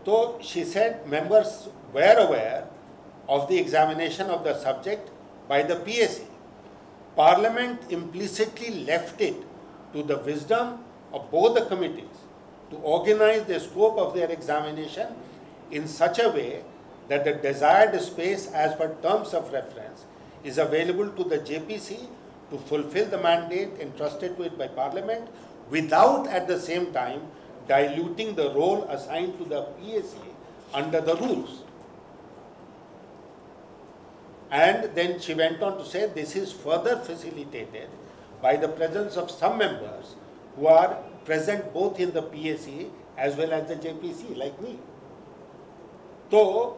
So she said members were aware of the examination of the subject by the PSC. Parliament implicitly left it to the wisdom of both the committees to organize the scope of their examination in such a way that the desired space as per terms of reference is available to the JPC to fulfill the mandate entrusted to it by Parliament without at the same time diluting the role assigned to the PSC under the rules. And then she went on to say this is further facilitated by the presence of some members who are present both in the PSC as well as the JPC, like me. So,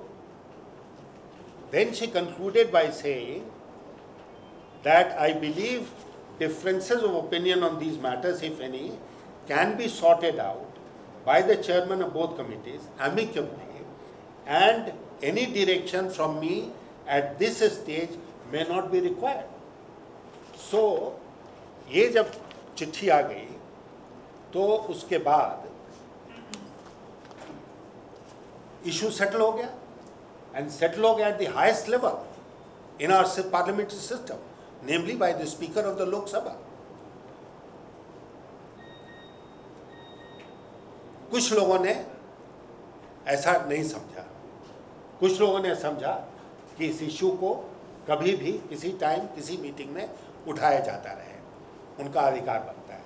then she concluded by saying that I believe differences of opinion on these matters, if any, can be sorted out by the chairman of both committees amicably, and any direction from me at this stage may not be required. So, ये जब चिट्ठी आ गई तो उसके बाद issue settle हो गया, and settle हो गया at the highest level in our parliamentary system, namely by the Speaker of the Lok Sabha. कुछ लोगों ने ऐसा नहीं समझा, कुछ लोगों ने समझा कि इस इशू को कभी भी किसी टाइम किसी मीटिंग में उठाया जाता रहे, उनका अधिकार बनता है।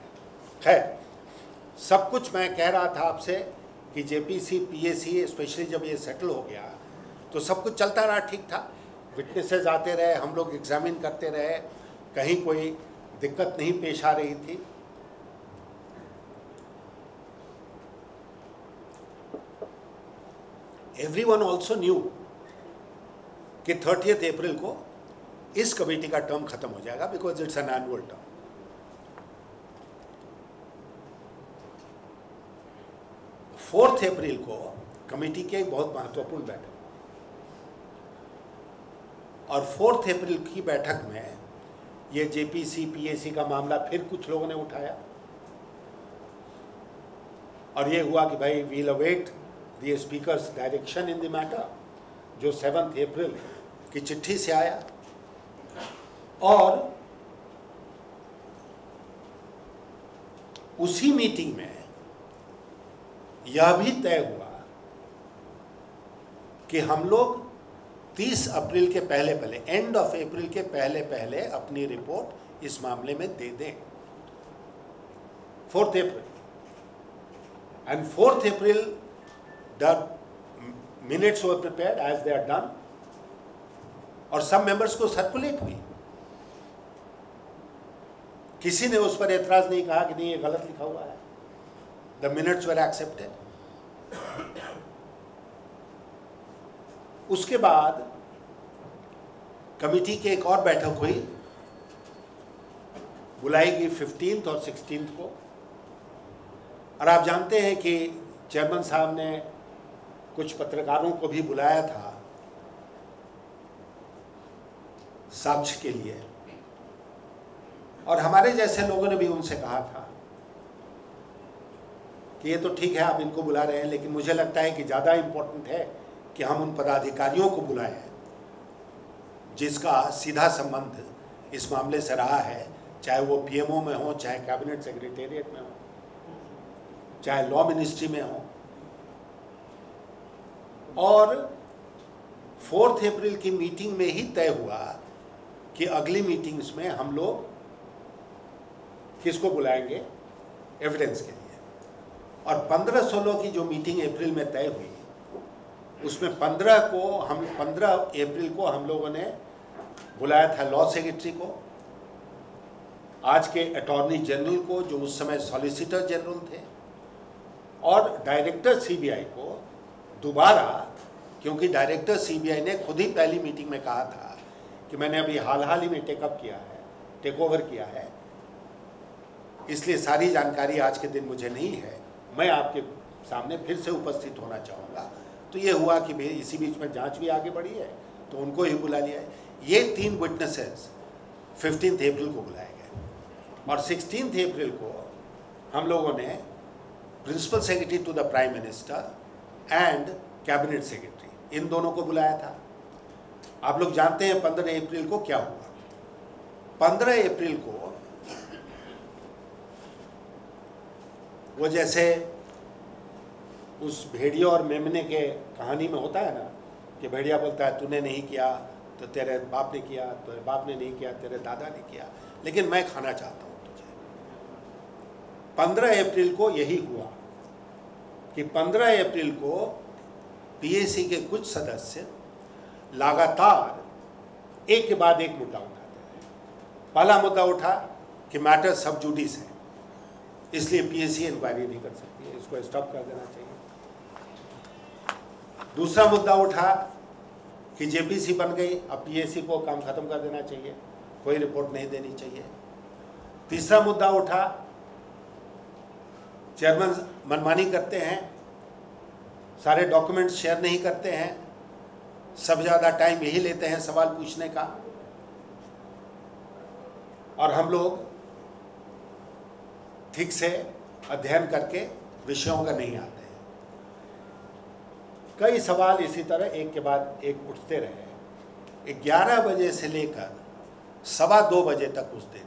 खैर, सब कुछ मैं कह रहा था आपसे कि जेपीसी पीएसी स्पेशली जब ये सेटल हो गया तो सब कुछ चलता रहा, ठीक था, विटनेसेस आते रहे, हम लोग एग्जामिन करते रहे, कहीं कोई दिक्कत नहीं पेश आ रही थी। एवरीवन ऑल्सो न्यू कि 30 अप्रैल को इस कमेटी का टर्म खत्म हो जाएगा, because it's an annual term. Fourth April को कमेटी की एक बहुत महत्वपूर्ण बैठक, और 4 अप्रैल की बैठक में ये जेपीसी पीएसी का मामला फिर कुछ लोगों ने उठाया, और ये हुआ कि भाई will await the speaker's direction in the matter, जो 7 अप्रैल की चिट्ठी से आया। और उसी मीटिंग में यह भी तय हुआ कि हम लोग 30 अप्रैल के पहले पहले, एंड ऑफ अप्रैल के पहले पहले अपनी रिपोर्ट इस मामले में दे दें। 4 April and 4 April the minutes were prepared as they are done, और सब मेंबर्स को सर्कुलेट हुई। किसी ने उस पर एतराज नहीं कहा कि नहीं ये गलत लिखा हुआ है। The minutes were accepted. उसके बाद कमिटी की एक और बैठक हुई, बुलाई गई 15 और 16 को, और आप जानते हैं कि चेयरमैन साहब ने कुछ पत्रकारों को भी बुलाया था साक्ष्य के लिए, और हमारे जैसे लोगों ने भी उनसे कहा था कि ये तो ठीक है आप इनको बुला रहे हैं, लेकिन मुझे लगता है कि ज़्यादा इम्पोर्टेंट है कि हम उन पदाधिकारियों को बुलाएं जिसका सीधा संबंध इस मामले से रहा है, चाहे वो पीएमओ में हो, चाहे कैबिनेट सेक्रेटेरिएट में हो, चाहे लॉ मिनिस्ट्री में हो। और 4 अप्रैल की मीटिंग में ही तय हुआ कि अगली मीटिंग्स में हम लोग किसको बुलाएंगे एविडेंस के लिए। और 15-16 की जो मीटिंग अप्रैल में तय हुई, उसमें 15 अप्रैल को हम लोगों ने बुलाया था लॉ सेक्रेटरी को, आज के अटॉर्नी जनरल को जो उस समय सॉलिसिटर जनरल थे, और डायरेक्टर सीबीआई को दोबारा, क्योंकि डायरेक्टर सीबीआई ने खुद ही पहली मीटिंग में कहा था कि मैंने अभी हाल ही में टेक ओवर किया है, इसलिए सारी जानकारी आज के दिन मुझे नहीं है, मैं आपके सामने फिर से उपस्थित होना चाहूँगा। तो ये हुआ कि इसी बीच में जांच भी आगे बढ़ी है, तो उनको ही बुला लिया है। ये 3 विटनेसेस 15 अप्रैल को बुलाए गए, और 16 अप्रैल को हम लोगों ने principal secretary to the prime minister and cabinet secretary, इन दोनों को बुलाया था। आप लोग जानते हैं 15 अप्रैल को क्या हुआ। 15 अप्रैल को वो जैसे उस भेड़िया और मेमने के कहानी में होता है ना, कि भेड़िया बोलता है तूने नहीं किया तो तेरे बाप ने किया, तेरे बाप ने नहीं किया तेरे दादा ने किया, लेकिन मैं खाना चाहता हूँ तुझे। 15 अप्रैल को यही हुआ कि 15 अप्रैल को पीएसी के कुछ सदस्य लगातार एक के बाद एक मुद्दा उठाते हैं। पहला मुद्दा उठा कि मैटर सब जुडिस है, इसलिए पीएसी इंक्वायरी नहीं कर सकती है, इसको स्टॉप कर देना चाहिए। दूसरा मुद्दा उठा कि जेपीसी बन गई, अब पीएसी को काम खत्म कर देना चाहिए, कोई रिपोर्ट नहीं देनी चाहिए। तीसरा मुद्दा उठा, चेयरमैन मनमानी करते हैं, सारे डॉक्यूमेंट्स शेयर नहीं करते हैं, सब ज़्यादा टाइम यही लेते हैं सवाल पूछने का, और हम लोग ठीक से अध्ययन करके विषयों का नहीं आते हैं। कई सवाल इसी तरह एक के बाद एक उठते रहे। 11 बजे से लेकर 2:15 बजे तक उस दिन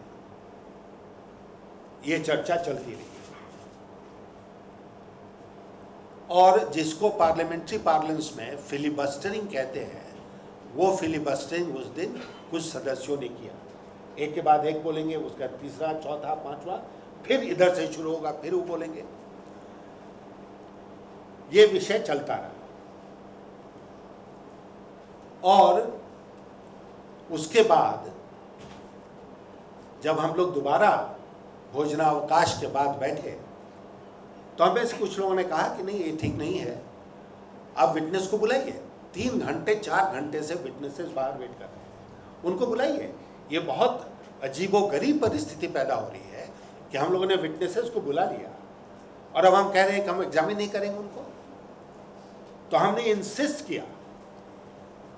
ये चर्चा चलती रही, और जिसको पार्लियामेंट्री पार्लेंस में फिलिबस्टरिंग कहते हैं, वो फिलिबस्टरिंग उस दिन कुछ सदस्यों ने किया। एक के बाद एक बोलेंगे, उसका तीसरा, चौथा, पांचवा, फिर इधर से शुरू होगा, फिर वो बोलेंगे। ये विषय चलता रहा, और उसके बाद जब हम लोग दोबारा भोजनावकाश के बाद बैठे, तो हमें से कुछ लोगों ने कहा कि नहीं, ये ठीक नहीं है, आप विटनेस को बुलाइए। 3 घंटे 4 घंटे से विटनेसेस बाहर वेट कर रहे हैं, उनको बुलाइए। ये बहुत अजीबोगरीब परिस्थिति पैदा हो रही है कि हम लोगों ने विटनेसेस को बुला लिया और अब हम कह रहे हैं कि हम एग्जामिन नहीं करेंगे उनको। तो हमने इंसिस्ट किया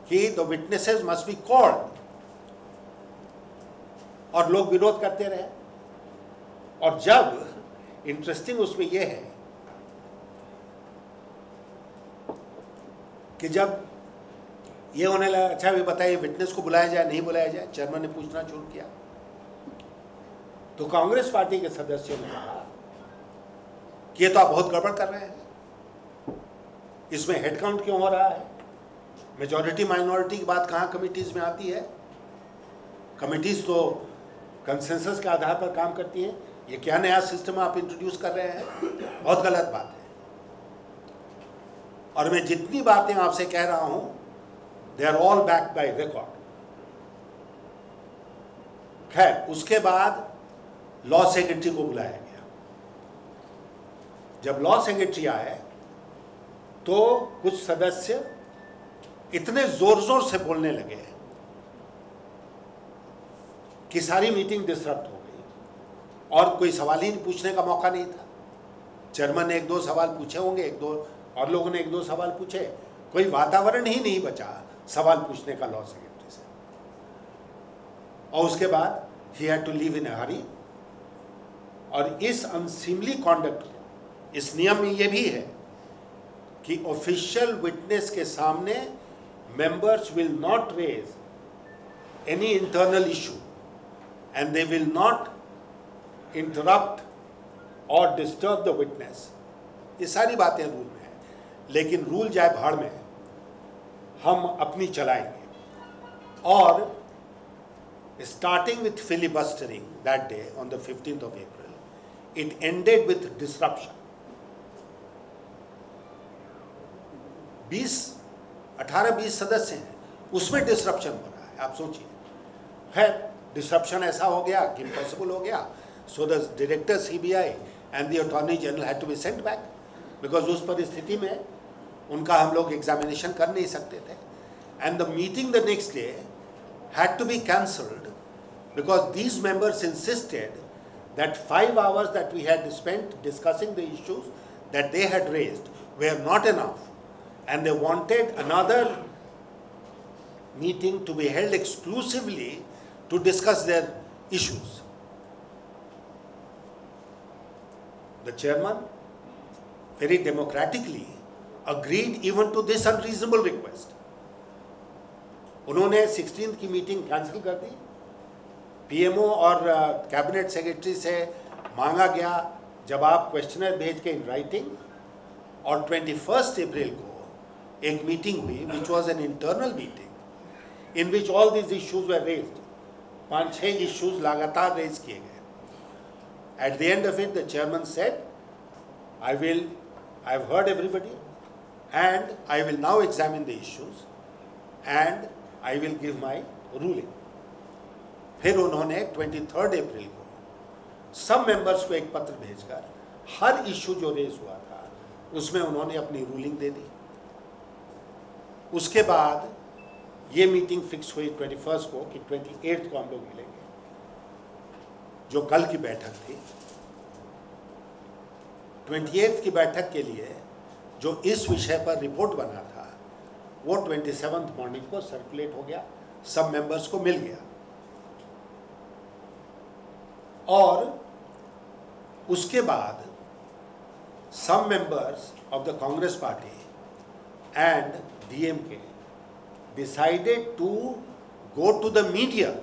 कि the witnesses must be called, और लोग विरोध करते रहे। और जब इंटरेस्टिंग उसमें यह है कि जब ये होने लगा, अच्छा भी बताइए विटनेस को बुलाया जाए नहीं बुलाया जाए, चेयरमैन ने पूछना शुरू किया, तो कांग्रेस पार्टी के सदस्यों ने कहा कि ये तो आप बहुत गड़बड़ कर रहे हैं, इसमें हेड काउंट क्यों हो रहा है, मेजॉरिटी माइनॉरिटी की बात कहाँ कमिटीज में आती है, कमिटीज तो कंसेंसस के आधार पर काम करती हैं, ये क्या नया सिस्टम आप इंट्रोड्यूस कर रहे हैं, बहुत गलत बात है। और मैं जितनी बातें आपसे कह रहा हूं, they are all backed by record. खैर, उसके बाद लॉ सेक्रेटरी को बुलाया गया। जब लॉ सेक्रेटरी आए तो कुछ सदस्य इतने जोर जोर से बोलने लगे कि सारी मीटिंग डिसरप्ट हो गई और कोई सवाल ही पूछने का मौका नहीं था। चेयरमैन ने 1-2 सवाल पूछे होंगे, 1-2 और लोगों ने 1-2 सवाल पूछे, कोई वातावरण ही नहीं बचा सवाल पूछने का लॉ सेक्रेटरी से। और उसके बाद ही हैड टू लीव इन अ हरी। और इस अनसीमली कॉन्डक्ट, इस नियम में यह भी है कि ऑफिशियल विटनेस के सामने members will not raise any internal issue and they will not interrupt or disturb the witness। ये सारी बातें रूल में है, लेकिन रूल जाए भाड़ में, हम अपनी चलाएंगे। और starting with filibustering that day on the 15th of April, it ended with disruption। 18-20 सदस्य हैं, उसमें डिसरप्शन हो रहा है, आप सोचिए। है डिसरप्शन ऐसा हो गया कि इम्पॉसिबल हो गया। So the director CBI and the attorney general had to be sent back, because उस परिस्थिति में उनका हम लोग एग्जामिनेशन कर नहीं सकते थे। And the meeting the next day had to be cancelled because these members insisted that 5 hours that we had spent discussing the issues that they had raised were not enough, and they wanted another meeting to be held exclusively to discuss their issues. The chairman very democratically agreed even to this unreasonable request. उन्होंने 16th की meeting cancel कर दी। PMO और cabinet secretary से मांगा गया जवाब questionnaire भेज के इन राइटिंग, और 21 अप्रैल को एक मीटिंग हुई which was an internal meeting in which all these issues were raised. 5-6 issues लगातार रेज किए गए। At the end of it the chairman said, I have heard everybody and I will now examine the issues and I will give my ruling. फिर उन्होंने 23 अप्रैल को सब members को एक पत्र भेजकर हर इशू जो रेज हुआ था उसमें उन्होंने अपनी रूलिंग दे दी। उसके बाद ये मीटिंग फिक्स हुई 21 को कि 28 को हम लोग मिलेंगे, जो कल की बैठक थी। 28 की बैठक के लिए जो इस विषय पर रिपोर्ट बना था वो 27 मॉर्निंग को सर्कुलेट हो गया, सब मेंबर्स को मिल गया। और उसके बाद some members of the Congress party and DMK decided to go to the media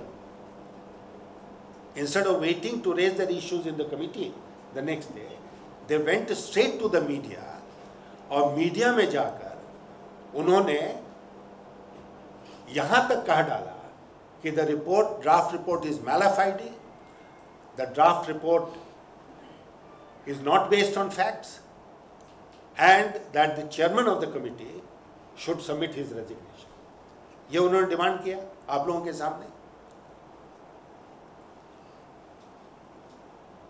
instead of waiting to raise their issues in the committee the next day. They went straight to the media और media में जाकर उन्होंने यहाँ तक कह डाला कि the draft report is malafide, the draft report is not based on facts, and that the chairman of the committee should submit his resignation. ये उन्होंने डिमांड किया आप लोगों के सामने।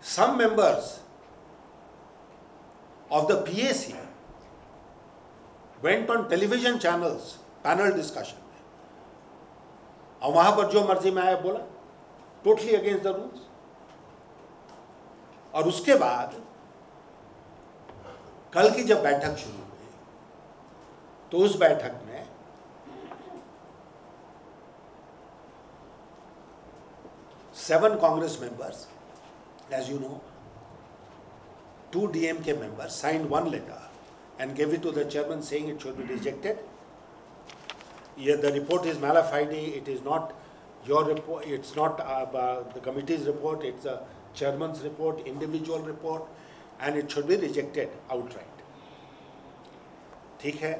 Some members of the PAC went on television channels panel discussion में, और वहां पर जो मर्जी में आया बोला, totally against the rules। और उसके बाद कल की जब बैठक शुरू हुई तो उस बैठक में seven Congress members, as you know, 2 DMK members signed one letter and gave it to the chairman saying it should be rejected. Yeah, the report is malafide, it is not your report, it's not the committee's report, it's the chairman's report, individual report, and it should be rejected outright. ठीक है,